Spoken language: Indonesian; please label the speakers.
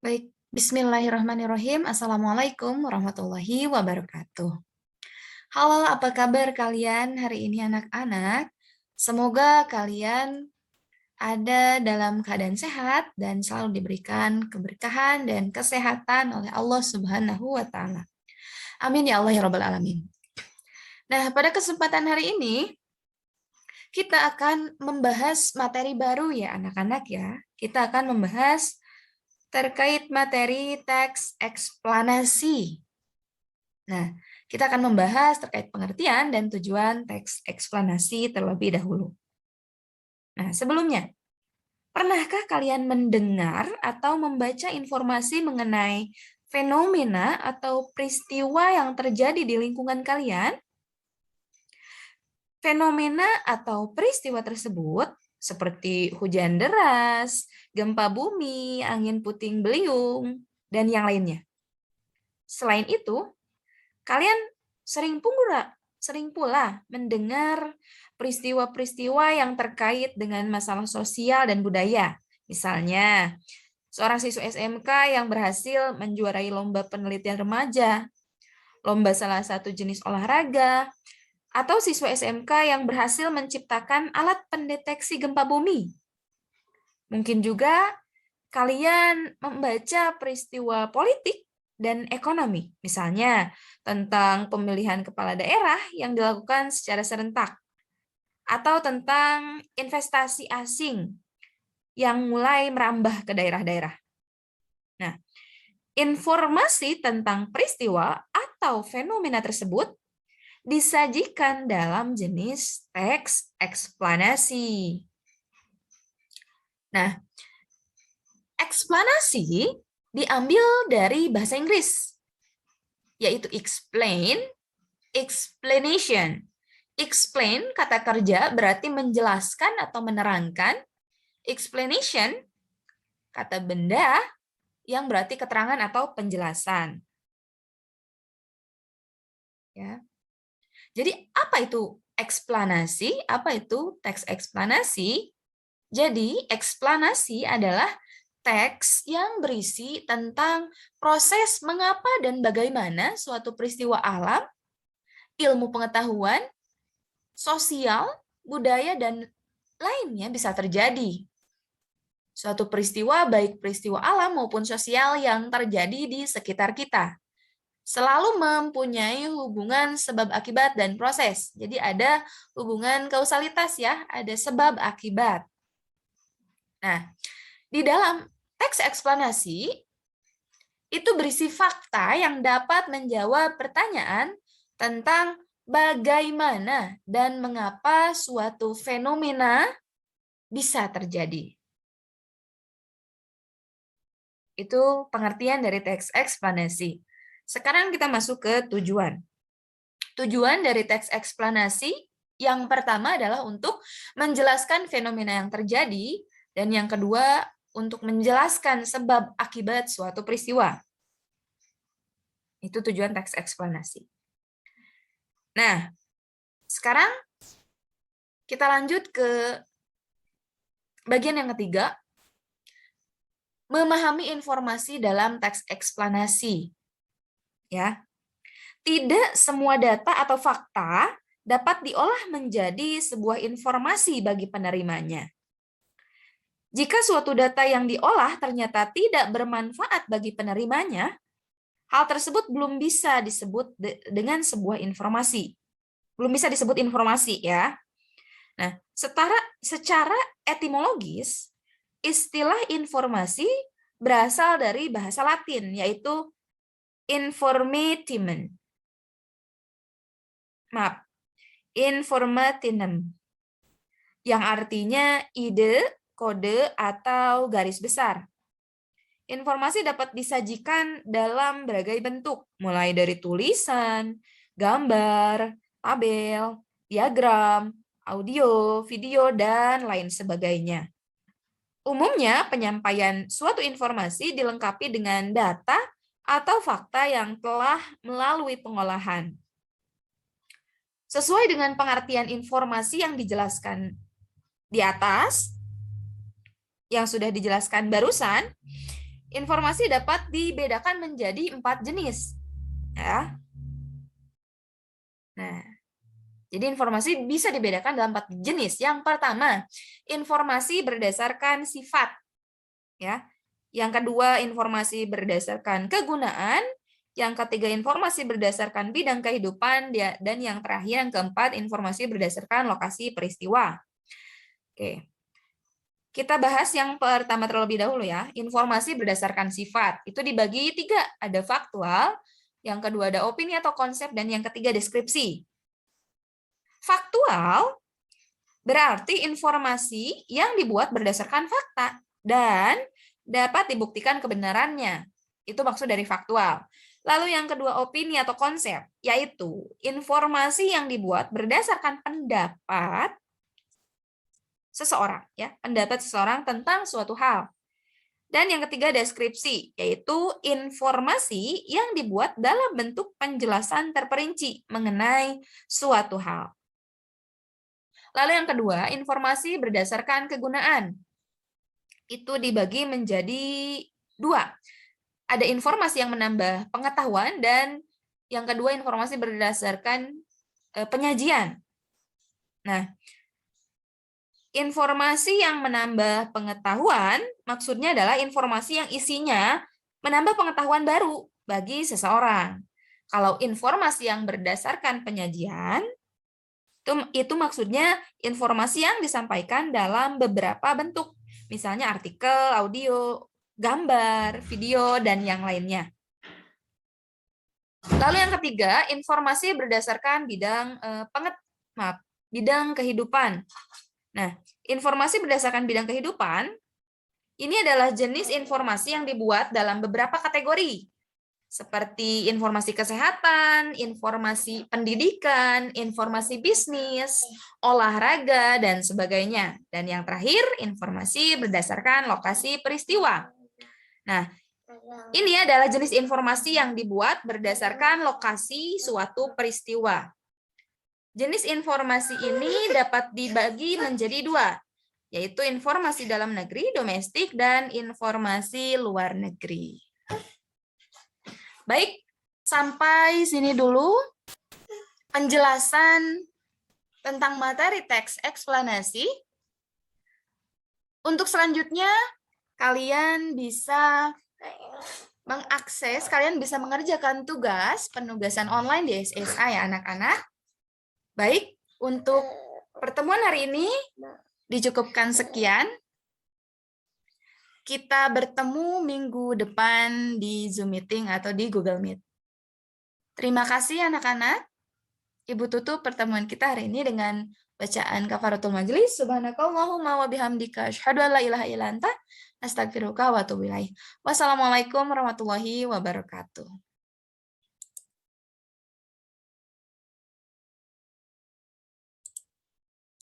Speaker 1: Baik, bismillahirrahmanirrahim. Assalamualaikum warahmatullahi wabarakatuh. Halo, apa kabar kalian hari ini anak-anak? Semoga kalian ada dalam keadaan sehat dan selalu diberikan keberkahan dan kesehatan oleh Allah Subhanahu wa Ta'ala. Amin ya Allah ya Rabbal 'Alamin. Nah, pada kesempatan hari ini kita akan membahas materi baru ya anak-anak ya. Kita akan membahas terkait materi teks eksplanasi. Nah, kita akan membahas terkait pengertian dan tujuan teks eksplanasi terlebih dahulu. Nah, sebelumnya, pernahkah kalian mendengar atau membaca informasi mengenai fenomena atau peristiwa yang terjadi di lingkungan kalian? Fenomena atau peristiwa tersebut seperti hujan deras, gempa bumi, angin puting beliung, dan yang lainnya. Selain itu, kalian sering pula mendengar peristiwa-peristiwa yang terkait dengan masalah sosial dan budaya. Misalnya, seorang siswa SMK yang berhasil menjuarai lomba penelitian remaja, lomba salah satu jenis olahraga, atau siswa SMK yang berhasil menciptakan alat pendeteksi gempa bumi. Mungkin juga kalian membaca peristiwa politik dan ekonomi, misalnya tentang pemilihan kepala daerah yang dilakukan secara serentak, atau tentang investasi asing yang mulai merambah ke daerah-daerah. Nah, informasi tentang peristiwa atau fenomena tersebut disajikan dalam jenis teks eksplanasi. Nah, eksplanasi diambil dari bahasa Inggris, yaitu explain, explanation. Explain, kata kerja, berarti menjelaskan atau menerangkan. Explanation, kata benda, yang berarti keterangan atau penjelasan. Ya. Jadi, apa itu eksplanasi? Apa itu teks eksplanasi? Jadi, eksplanasi adalah teks yang berisi tentang proses mengapa dan bagaimana suatu peristiwa alam, ilmu pengetahuan, sosial, budaya, dan lainnya bisa terjadi. Suatu peristiwa, baik peristiwa alam maupun sosial yang terjadi di sekitar kita, selalu mempunyai hubungan sebab akibat dan proses. Jadi ada hubungan kausalitas ya, ada sebab akibat. Nah, di dalam teks eksplanasi itu berisi fakta yang dapat menjawab pertanyaan tentang bagaimana dan mengapa suatu fenomena bisa terjadi. Itu pengertian dari teks eksplanasi. Sekarang kita masuk ke tujuan. Tujuan dari teks eksplanasi yang pertama adalah untuk menjelaskan fenomena yang terjadi, dan yang kedua untuk menjelaskan sebab akibat suatu peristiwa. Itu tujuan teks eksplanasi. Nah, sekarang kita lanjut ke bagian yang ketiga, memahami informasi dalam teks eksplanasi. Ya. Tidak semua data atau fakta dapat diolah menjadi sebuah informasi bagi penerimanya. Jika suatu data yang diolah ternyata tidak bermanfaat bagi penerimanya, hal tersebut belum bisa disebut dengan sebuah informasi. Belum bisa disebut informasi ya. Nah, secara etimologis, istilah informasi berasal dari bahasa Latin, yaitu informatinem. Maaf, informatinem, yang artinya ide, kode, atau garis besar. Informasi dapat disajikan dalam berbagai bentuk, mulai dari tulisan, gambar, tabel, diagram, audio, video, dan lain sebagainya. Umumnya, penyampaian suatu informasi dilengkapi dengan data atau fakta yang telah melalui pengolahan. Sesuai dengan pengertian informasi yang dijelaskan di atas, yang sudah dijelaskan barusan, informasi dapat dibedakan menjadi 4 jenis. Ya. Nah, jadi informasi bisa dibedakan dalam 4 jenis. Yang pertama, informasi berdasarkan sifat. Ya. Yang kedua, informasi berdasarkan kegunaan. Yang ketiga, informasi berdasarkan bidang kehidupan. Dan yang terakhir, yang keempat, informasi berdasarkan lokasi peristiwa. Oke. Kita bahas yang pertama terlebih dahulu ya. Informasi berdasarkan sifat. Itu dibagi 3. Ada faktual, yang kedua ada opini atau konsep, dan yang ketiga deskripsi. Faktual berarti informasi yang dibuat berdasarkan fakta dan dapat dibuktikan kebenarannya. Itu maksud dari faktual. Lalu yang kedua opini atau konsep, yaitu informasi yang dibuat berdasarkan pendapat seseorang, ya, pendapat seseorang tentang suatu hal. Dan yang ketiga deskripsi, yaitu informasi yang dibuat dalam bentuk penjelasan terperinci mengenai suatu hal. Lalu yang kedua, informasi berdasarkan kegunaan. Itu dibagi menjadi 2. Ada informasi yang menambah pengetahuan dan yang kedua informasi berdasarkan penyajian. Nah, informasi yang menambah pengetahuan maksudnya adalah informasi yang isinya menambah pengetahuan baru bagi seseorang. Kalau informasi yang berdasarkan penyajian, itu maksudnya informasi yang disampaikan dalam beberapa bentuk. Misalnya artikel, audio, gambar, video, dan yang lainnya. Lalu yang ketiga, informasi berdasarkan bidang kehidupan. Nah, informasi berdasarkan bidang kehidupan, ini adalah jenis informasi yang dibuat dalam beberapa kategori, seperti informasi kesehatan, informasi pendidikan, informasi bisnis, olahraga, dan sebagainya. Dan yang terakhir, informasi berdasarkan lokasi peristiwa. Nah, ini adalah jenis informasi yang dibuat berdasarkan lokasi suatu peristiwa. Jenis informasi ini dapat dibagi menjadi 2, yaitu informasi dalam negeri, domestik, dan informasi luar negeri. Baik, sampai sini dulu penjelasan tentang materi teks eksplanasi. Untuk selanjutnya, kalian bisa mengakses, kalian bisa mengerjakan penugasan online di SSA ya anak-anak. Baik, untuk pertemuan hari ini dicukupkan sekian. Kita bertemu minggu depan di Zoom Meeting atau di Google Meet. Terima kasih anak-anak. Ibu tutup pertemuan kita hari ini dengan bacaan kafaratul majelis. Subhanakallahumma wa bihamdika asyhadu an la ilaha illa anta astaghfiruka wa atubu ilaik. Wassalamualaikum warahmatullahi wabarakatuh.